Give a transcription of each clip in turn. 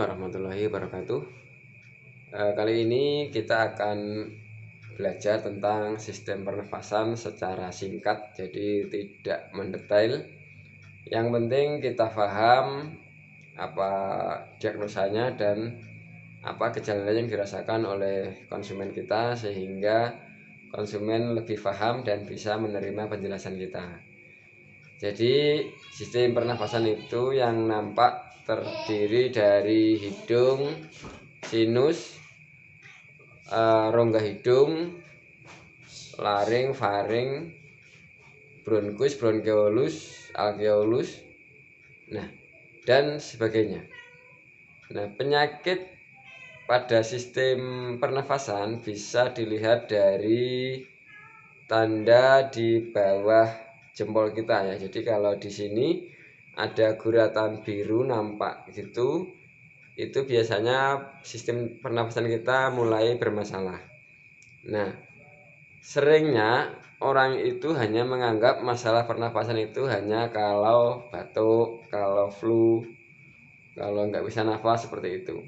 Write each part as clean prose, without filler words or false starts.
warahmatullahi wabarakatuh. Kali ini kita akan belajar tentang sistem pernafasan secara singkat, jadi tidak mendetail. Yang penting kita paham apa diagnosanya dan apa gejala yang dirasakan oleh konsumen kita, sehingga konsumen lebih paham dan bisa menerima penjelasan kita. Jadi sistem pernafasan itu yang nampak terdiri dari hidung, sinus, rongga hidung, laring, faring, bronkus, bronkeolus, alveolus, dan sebagainya. Penyakit pada sistem pernafasan bisa dilihat dari tanda di bawah jempol kita ya. Jadi kalau di sini ada guratan biru nampak gitu, itu biasanya sistem pernafasan kita mulai bermasalah. Seringnya orang itu hanya menganggap masalah pernafasan itu hanya kalau batuk, kalau flu, kalau nggak bisa nafas seperti itu.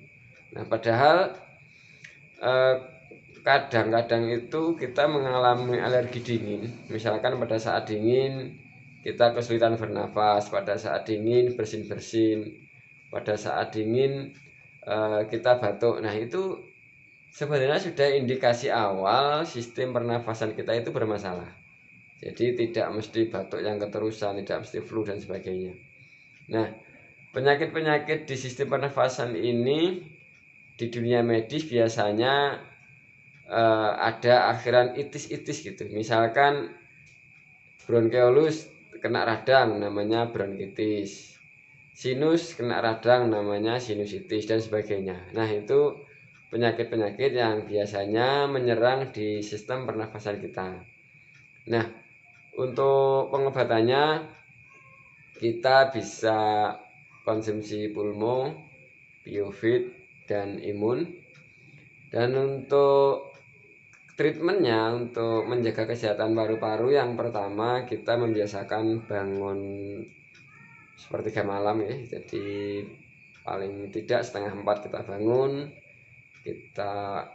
Padahal kadang-kadang itu kita mengalami alergi dingin. Misalkan pada saat dingin kita kesulitan bernafas, pada saat dingin bersin-bersin, pada saat dingin kita batuk. Itu sebenarnya sudah indikasi awal sistem pernafasan kita itu bermasalah. Jadi tidak mesti batuk yang keterusan, tidak mesti flu dan sebagainya. Penyakit-penyakit di sistem pernafasan ini di dunia medis biasanya ada akhiran itis-itis gitu. Misalkan bronkeolus kena radang namanya bronkitis, sinus kena radang namanya sinusitis dan sebagainya. Itu penyakit-penyakit yang biasanya menyerang di sistem pernafasan kita. Untuk pengobatannya kita bisa konsumsi pulmo, biofit, dan imun. Dan untuk treatmentnya, untuk menjaga kesehatan paru-paru, yang pertama kita membiasakan bangun sepertiga malam ya. Jadi paling tidak 3:30 kita bangun, kita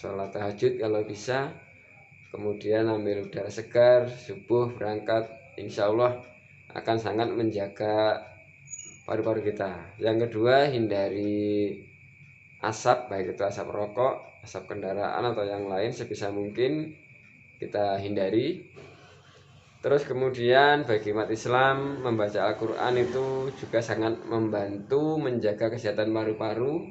sholat tahajud kalau bisa, kemudian ambil udara segar, subuh berangkat, insya Allah akan sangat menjaga paru-paru kita. Yang kedua, hindari asap, baik itu asap rokok, asap kendaraan atau yang lain, sebisa mungkin kita hindari. Terus kemudian bagi umat Islam, membaca Al-Quran itu juga sangat membantu menjaga kesehatan paru-paru.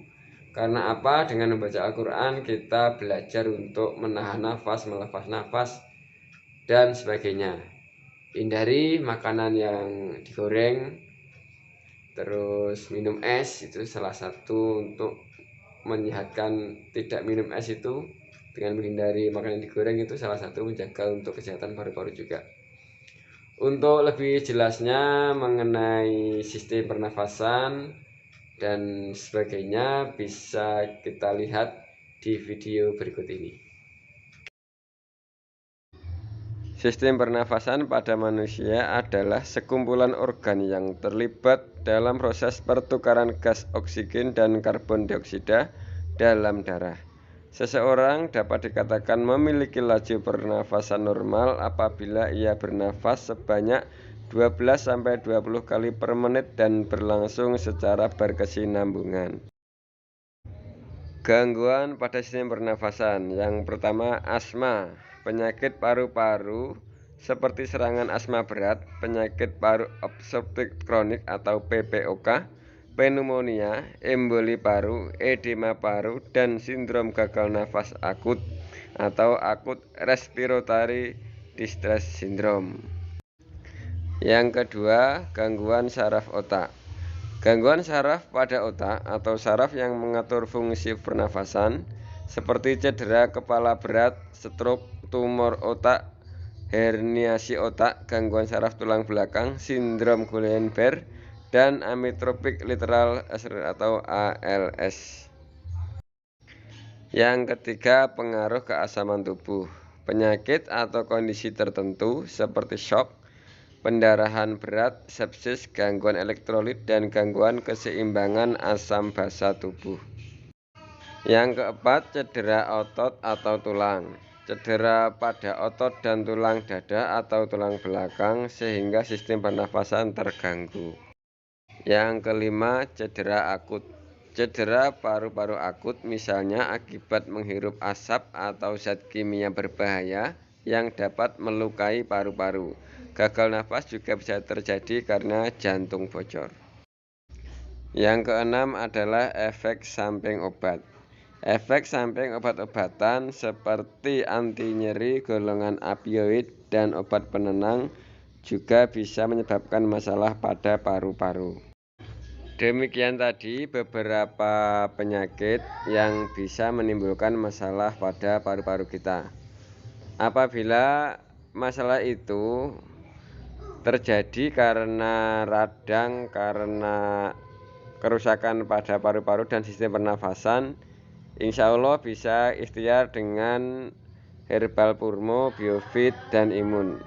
Karena apa? Dengan membaca Al-Quran kita belajar untuk menahan nafas, melepas nafas, dan sebagainya. Hindari makanan yang digoreng. Terus minum es, itu salah satu untuk menyehatkan. Tidak minum es itu dengan menghindari makanan digoreng, itu salah satu menjaga untuk kesehatan paru-paru juga. Untuk lebih jelasnya mengenai sistem pernafasan dan sebagainya bisa kita lihat di video berikut ini. Sistem pernafasan pada manusia adalah sekumpulan organ yang terlibat dalam proses pertukaran gas oksigen dan karbon dioksida dalam darah. Seseorang dapat dikatakan memiliki laju pernafasan normal apabila ia bernafas sebanyak 12-20 kali per menit dan berlangsung secara berkesinambungan. Gangguan pada sistem pernafasan. Yang pertama, asma. Penyakit paru-paru seperti serangan asma berat, penyakit paru obstruktif kronik atau PPOK, pneumonia, emboli paru, edema paru, dan sindrom gagal nafas akut atau akut respiratory distress syndrome. Yang kedua, gangguan saraf otak. Gangguan saraf pada otak atau saraf yang mengatur fungsi pernafasan seperti cedera kepala berat, stroke, tumor otak, herniasi otak, gangguan saraf tulang belakang, sindrom Guillain-Barré, dan amyotrophic lateral atau ALS. Yang ketiga, pengaruh keasaman tubuh. Penyakit atau kondisi tertentu seperti shock, pendarahan berat, sepsis, gangguan elektrolit, dan gangguan keseimbangan asam basa tubuh. Yang keempat, cedera otot atau tulang. Cedera pada otot dan tulang dada atau tulang belakang sehingga sistem pernafasan terganggu. Yang kelima, cedera akut. Cedera paru-paru akut misalnya akibat menghirup asap atau zat kimia berbahaya yang dapat melukai paru-paru. Gagal nafas juga bisa terjadi karena jantung bocor. Yang keenam adalah efek samping obat. Efek samping obat-obatan seperti anti nyeri golongan opioid dan obat penenang juga bisa menyebabkan masalah pada paru-paru. Demikian tadi beberapa penyakit yang bisa menimbulkan masalah pada paru-paru kita. Apabila masalah itu terjadi karena radang, karena kerusakan pada paru-paru dan sistem pernafasan, insya Allah bisa ikhtiar dengan Herbal Purmo, Biofit, dan Imun.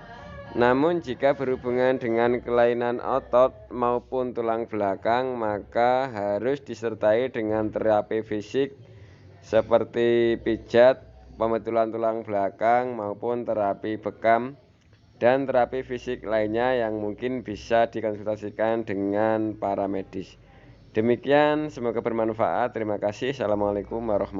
Namun jika berhubungan dengan kelainan otot maupun tulang belakang, maka harus disertai dengan terapi fisik seperti pijat, pembetulan tulang belakang maupun terapi bekam dan terapi fisik lainnya yang mungkin bisa dikonsultasikan dengan para medis. Demikian, semoga bermanfaat. Terima kasih. Assalamualaikum warahmatullahi wabarakatuh.